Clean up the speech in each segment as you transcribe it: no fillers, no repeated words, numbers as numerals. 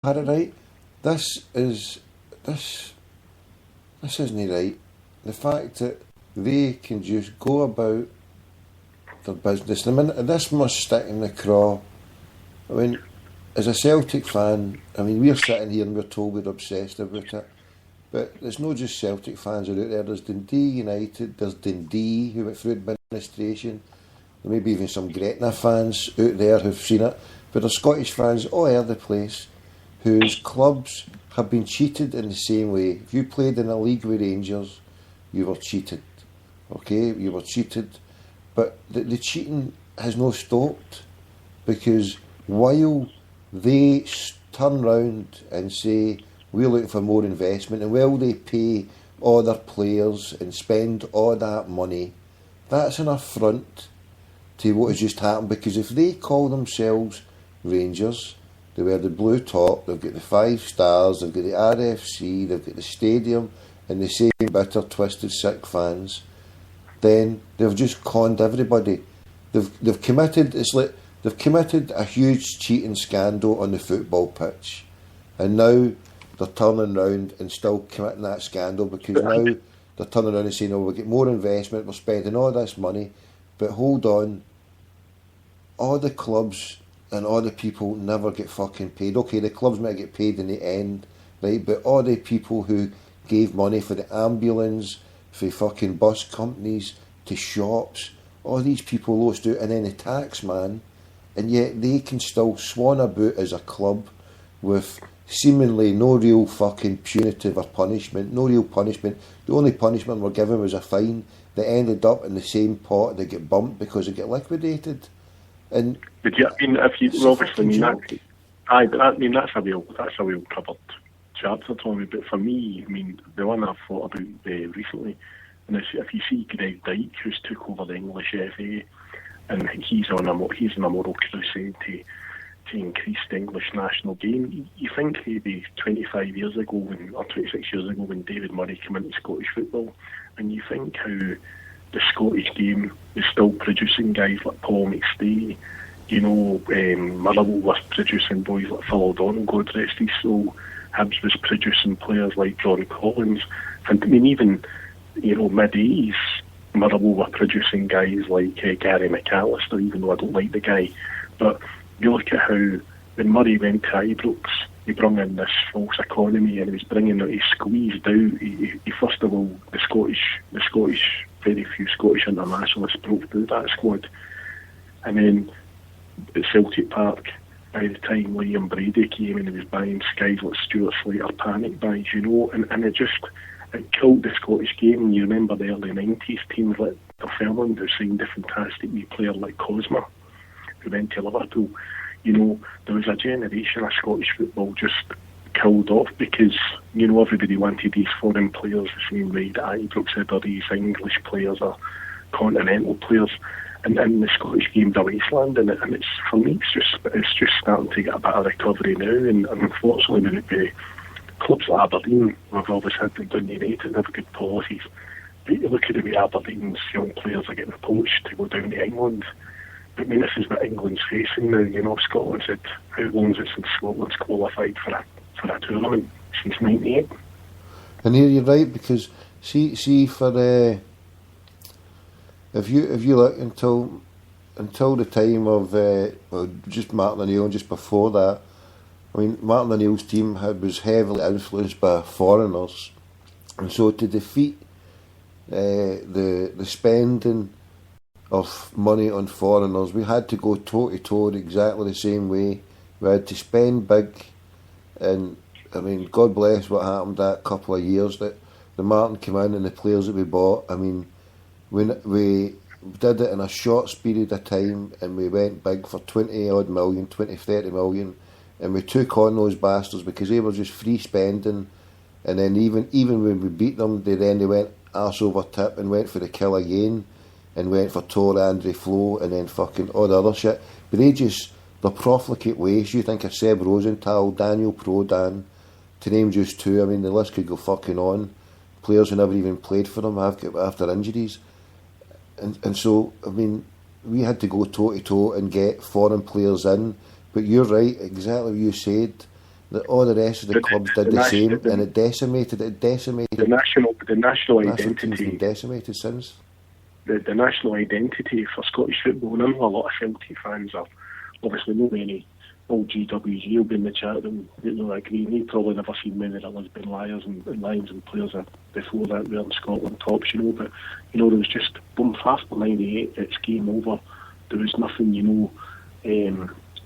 had it right. This is this this isn't right. The fact that they can just go about their business. The minute this must stick in the craw. I mean, as a Celtic fan, I mean we're sitting here and we're told we're obsessed about it. But there's not just Celtic fans who are out there. There's Dundee United, there's Dundee who went through administration. There may be even some Gretna fans out there who've seen it. But there's Scottish fans all over the place whose clubs have been cheated in the same way. If you played in a league with Rangers, you were cheated. Okay, you were cheated. But the cheating has not stopped, because while they turn round and say, we're looking for more investment, and while they pay all their players and spend all that money, that's an affront to what has just happened. Because if they call themselves Rangers, they wear the blue top, they've got the 5 stars, they've got the RFC, they've got the stadium, and the same bitter, twisted, sick fans, then they've just conned everybody. They've committed a huge cheating scandal on the football pitch, and now they're turning round and still committing that scandal, because now they're turning around and saying, oh, we'll get more investment, we're spending all this money. But hold on, all the clubs and all the people never get fucking paid. Okay, the clubs might get paid in the end, right? But all the people who gave money for the ambulance, for fucking bus companies, to shops, all these people lost out, and then the tax man, and yet they can still swan about as a club with seemingly no real fucking punitive or punishment, no real punishment. The only punishment we're given was a fine that ended up in the same pot that get bumped because it get liquidated. And but yeah, I mean, if you obviously mean that, I mean that's a real covered chapter, Tommy. But for me, I mean, the one I've thought about recently, and if you see Greg Dyke, who's took over the English FA, and he's on a moral crusade to increase the English national game. You think maybe 25 years ago, or 26 years ago, when David Murray came into Scottish football, and you think how the Scottish game is still producing guys like Paul McStay, Motherwell was producing boys like Phil O'Donnell, God rest his soul. Hibs was producing players like John Collins, and I mean even mid-80s, Motherwell were producing guys like Gary McAllister, even though I don't like the guy. But you look at how when Murray went to Ibrox, he brought in this false economy, and he squeezed out. He first of all, the Scottish, very few Scottish internationalists broke through that squad, and then at Celtic Park, by the time Liam Brady came and he was buying guys like Stuart Slater panic buys, and it killed the Scottish game. And you remember the early 90s teams like Dunfermline who signed a fantastic new player like Cosma, who went to Liverpool. There was a generation of Scottish football just killed off because, everybody wanted these foreign players the same way that Ibrox said, or these English players or continental players. And the Scottish game's a wasteland, and it's, for me, it's just starting to get a bit of recovery now. And unfortunately, with the clubs like Aberdeen, we've always had them Dundee United and have good policies. But you look at the way Aberdeen's young players are getting poached to go down to England. I mean, this is what England's facing now. Scotland said, how long is it since Scotland's qualified for a tournament? Since '98. And here you're right, because see for if you look until the time of just Martin O'Neill and just before that, I mean, Martin O'Neill's team was heavily influenced by foreigners, and so to defeat the spending of money on foreigners, we had to go toe to toe exactly the same way. We had to spend big, and I mean, God bless what happened that couple of years that the Martin came in and the players that we bought. I mean, we did it in a short period of time, and we went big for 20 odd million, 20, 30 million, and we took on those bastards because they were just free spending. And then even when we beat them, they went arse over tip and went for the kill again, and went for Tor Andre Flo, and then fucking all the other shit. But they're profligate ways. You think of Seb Rosenthal, Daniel Prodan, to name just two. I mean, the list could go fucking on. Players who never even played for them after injuries. And so, I mean, we had to go toe to toe and get foreign players in. But you're right, exactly what you said. All the rest of the clubs did the same, and it decimated. The national identity. Team's been decimated since. The national identity for Scottish football, and I know a lot of Celtic fans are obviously not many. Old GWG will be in the chat room. I agree. He probably never seen many of the Lisbon Lions and players before that were in Scotland tops, But there was just boom after '98. It's game over. There was nothing,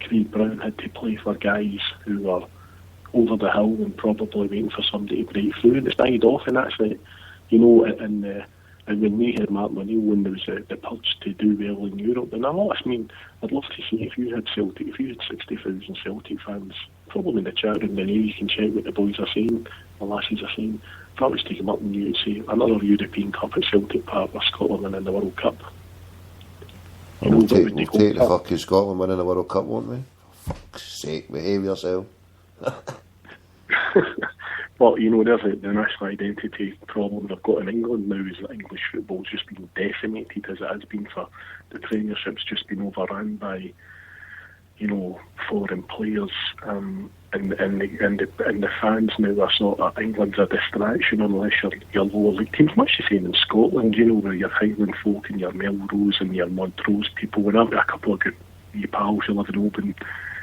Craig Brown had to play for guys who were over the hill and probably waiting for somebody to break through. And it's died off, and that's it. And when we had Mark O'Neill, when there was the purge to do well in Europe, and I'd love to see if you had 60,000 Celtic fans, probably in the chat room, then you can check what the boys are saying, the lassies are saying. If I was to come up and you would say another European Cup at Celtic Park with Scotland winning the World Cup. We'll take the fucking Scotland winning the World Cup, won't we? For fuck's sake, behave yourself. But there's the national identity problem they've got in England now is that English football's just been decimated as it has been for the Premiership's just been overrun by foreign players, and the fans now are sort of England's a distraction unless you're lower league teams. Much the same in Scotland, where your Highland folk and your Melrose and your Montrose people. When I've got a couple of good pals who live in Oban,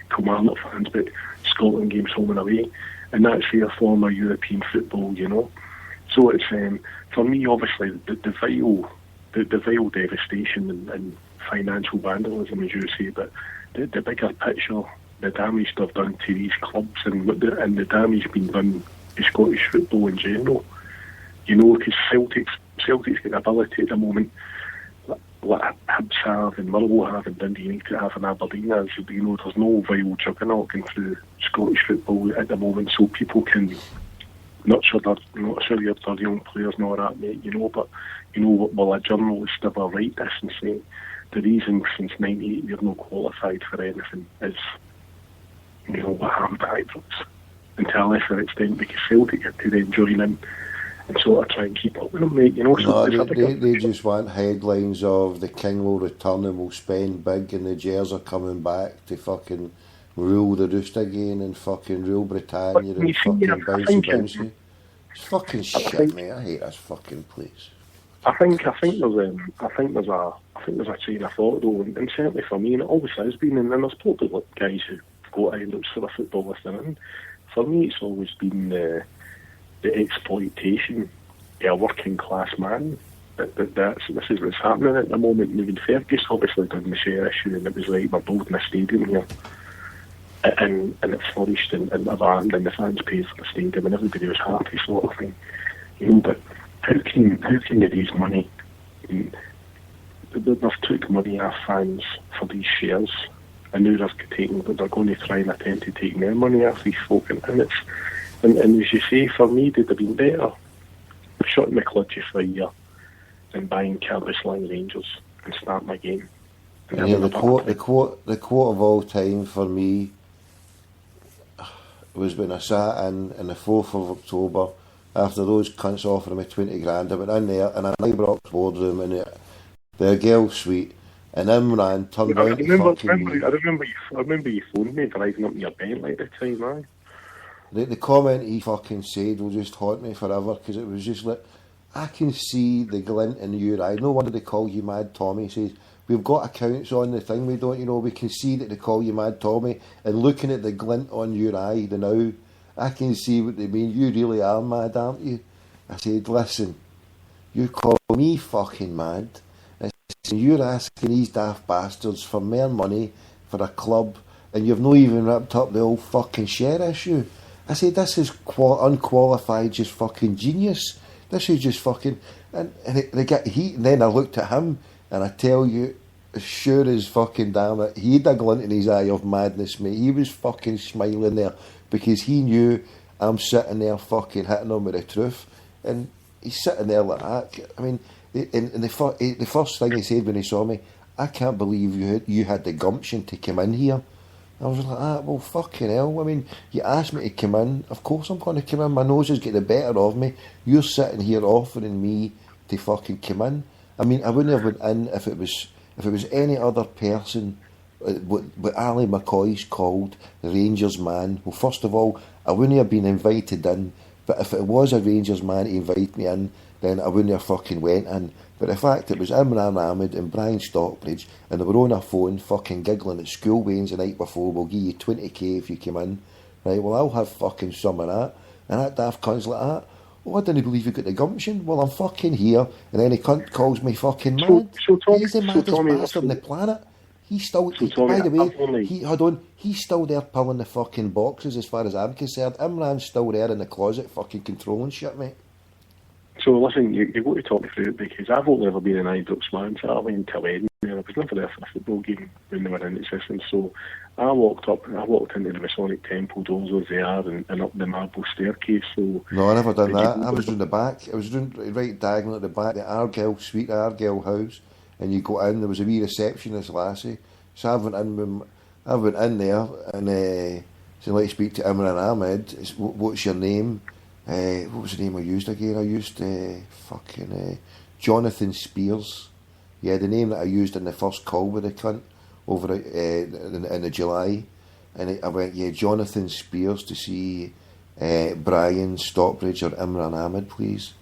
Kilmarnock fans, but Scotland games home and away. And that's their form of European football, So it's for me, obviously, the vile devastation and financial vandalism, as you say, but the bigger picture, the damage they've done to these clubs and the damage being done to Scottish football in general, because Celtic's got the ability at the moment, like Hibs have and Motherwell have and Dundee United have and Aberdeen has, there's no vile juggernaut going through Scottish football at the moment, so people can not sure you're young players and all that, mate, but will a journalist ever write this and say the reason since '98 we're not qualified for anything is what happened at Ibrox, and to a lesser extent because Celtic had to then join in and sort of try and keep up with them, mate. They just want headlines of the King will return and will spend big and the Gers are coming back to fucking rule the roost again and fucking rule Britannia and fucking bouncy. It's fucking shit, mate. I hate this fucking place. I think there's a chain of thought though, and certainly for me, and it always has been, and there's probably guys who go out and look for a football listening. For me, it's always been the exploitation of a working class man. This is what's happening at the moment. Even Fergus obviously done the share issue, and it was like we're building a stadium here, and it flourished and and the fans paid for the stadium, and everybody was happy, sort of thing. But how can they raise money? They've took money off fans for these shares, and now they're going to try and attempt to take their money off these folk, and it's. And as you say, for me, they'd have been better shutting McCludgy for a year than buying Cambuslang Rangers and starting my game. The quote of all time for me was when I sat in the 4th of October after those cunts offered me 20 grand. I went in there in an Ibrox boardroom in the girls' suite, and Imran turned around to fucking me. I remember you phoned me driving up in your Bentley at the time, aye. The comment he fucking said will just haunt me forever, because it was just like, I can see the glint in your eye. No wonder they call you Mad Tommy. He says, we've got accounts on the thing, we don't, we can see that they call you Mad Tommy, and looking at the glint on your eye, the now, I can see what they mean. You really are mad, aren't you? I said, listen, you call me fucking mad, and you're asking these daft bastards for more money for a club, and you've not even wrapped up the old fucking share issue. I said, this is unqualified, just fucking genius. This is just fucking... And then I looked at him, and I tell you, as sure as fucking damn it, he had a glint in his eye of madness, mate. He was fucking smiling there, because he knew I'm sitting there fucking hitting him with the truth. And he's sitting there like that. I mean, the first thing he said when he saw me, I can't believe you had the gumption to come in here. I was like, well, fucking hell. I mean, you asked me to come in. Of course I'm going to come in. My nose is getting the better of me. You're sitting here offering me to fucking come in. I mean, I wouldn't have went in if it was any other person. What Ali McCoy's called the Rangers man. Well, first of all, I wouldn't have been invited in. But if it was a Rangers man to invite me in, then I wouldn't have fucking went in. But the fact it was Imran Ahmed and Brian Stockbridge, and they were on a phone fucking giggling at school wains the night before, we'll give you 20k if you come in. Right, well, I'll have fucking some of that. And that daft cunt's like that. Oh, I didn't believe you got the gumption. Well, I'm fucking here. And then he cunt calls me fucking mad. He's the maddest bastard on the planet. He's still, by the way, he's still there pulling the fucking boxes as far as I'm concerned. Imran's still there in the closet fucking controlling shit, mate. So listen, you've got to talk me through it, because I've only ever been an Ibrox man, so I went to Edinburgh. I was never there for a football game when they were in existence. So I walked into the Masonic Temple, doors was there, and up the marble staircase. So no, I never done that. I was doing the back. I was doing right diagonal at the back, the Argyle suite, the Argyle house, and you go in. There was a wee receptionist lassie. So I went in there, and so like speak to Imran Ahmed. What's your name? What was the name I used again? I used Jonathan Spears. Yeah, the name that I used in the first call with the cunt over in the July. And I went, yeah, Jonathan Spears to see Brian Stockbridge or Imran Ahmed, please.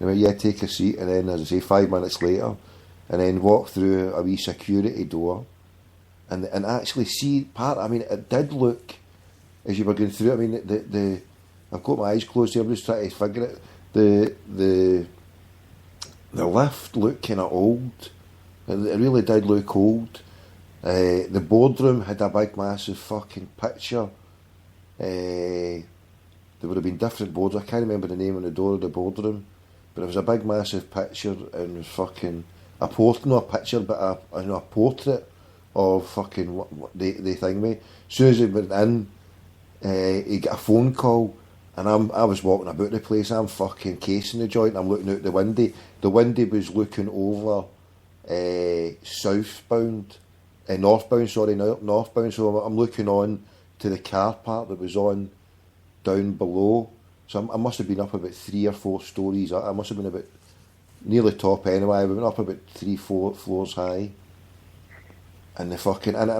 They went, yeah, take a seat. And then, as I say, 5 minutes later, and then walk through a wee security door. And actually see it did look, as you were going through it, I mean, the I've got my eyes closed here, I'm just trying to figure it. The lift looked kind of old. It really did look old. The boardroom had a big massive fucking picture. There would have been different boards. I can't remember the name on the door of the boardroom, but it was a big massive picture, and it was fucking a portrait of fucking what they thing me. As soon as he went in, he got a phone call. And I was walking about the place, I'm fucking casing the joint, I'm looking out the window. The window was looking over northbound, so I'm looking on to the car park that was on down below. So I must have been up about 3 or 4 stories. I must have been about near the top anyway. We went up about 3-4 floors high. And the fucking and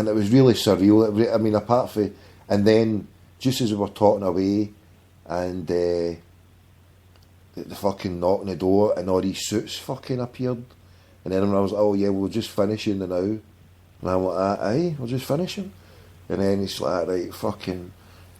it was really surreal. I mean, apart from, and then just as we were talking away, and the fucking knock on the door, and all these suits fucking appeared, and then I was like, oh yeah, we're just finishing the now, and I'm like, aye, we're just finishing, and then he's like, right, fucking,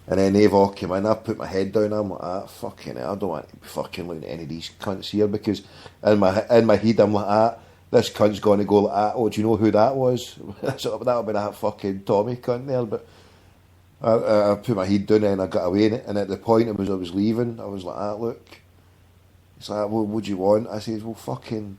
and then they've all came in. I put my head down, I'm like, fucking hell, I don't want to be fucking looking at any of these cunts here, because in my head I'm like, this cunt's going to go like that. Oh, do you know who that was? So that would have been that fucking Tommy cunt there, but I put my head down and I got away in it, and at the point I was leaving, I was like, look. It's like, well, what do you want? I says, well, fucking.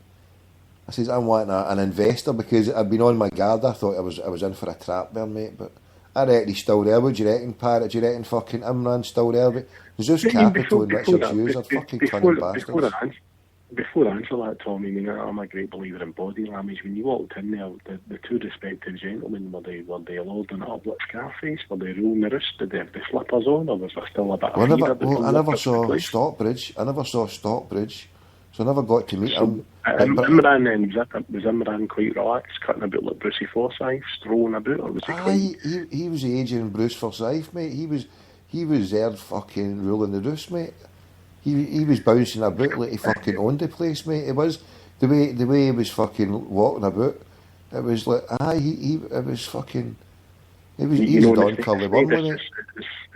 I says, I'm wanting an investor, because I'd been on my guard. I thought I was in for a trap there, mate, but I reckon he's still there. What do you reckon, Parrot? Do you reckon fucking Imran's still there? But there's just Capital and Richard Hughes are fucking cunning bastards. Before I answer that, Tommy, I mean, I'm a great believer in body language. When you walked in there, the two respective gentlemen, were they lording it up like Scarface? Were they rolling the wrist? Did they have the slippers on, or was there still a bit of fever? I never saw Stockbridge. So I never got to meet him. Imran then, was Imran quite relaxed, cutting about like Brucey Forsyth, strolling about, or was he quite... He was the agent of Bruce Forsyth, mate. He was there fucking ruling the roost, mate. He was bouncing about like he fucking owned the place, mate. It was the way he was fucking walking about. It was like it was fucking. He was Don Curly One, wasn't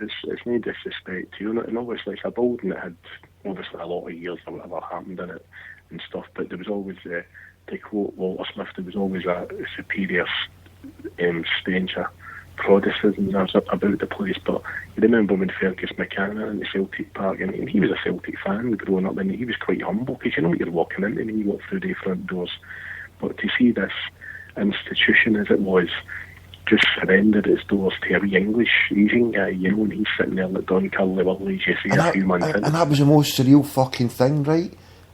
it? It's no disrespect to you, and obviously it's a building that had obviously a lot of years or whatever happened in it and stuff. But there was always, to quote Walter Smith, there was always a superior stench of prodigisms about the place. But you remember when Fergus McCann in the Celtic Park, and he was a Celtic fan growing up, and he was quite humble, because you know what you're walking into when you walk through the front doors. But to see this institution as it was just surrendered its doors to a wee English Asian guy, you know, and he's sitting there like Don Curly Willie, you see, a few months in. And that was the most surreal fucking thing, right?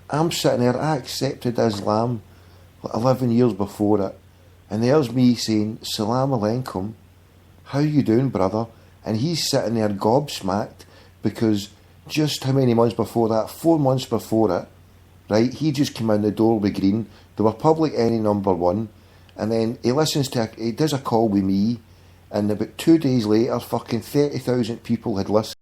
I'm sitting there, I accepted Islam like 11 years before it, and there's me saying, Salam alaikum, how you doing, brother? And he's sitting there gobsmacked, because just how many months before that, 4 months before it, right, he just came in the door with Green, they were public enemy number 1, and then he does a call with me, and about 2 days later, fucking 30,000 people had listened.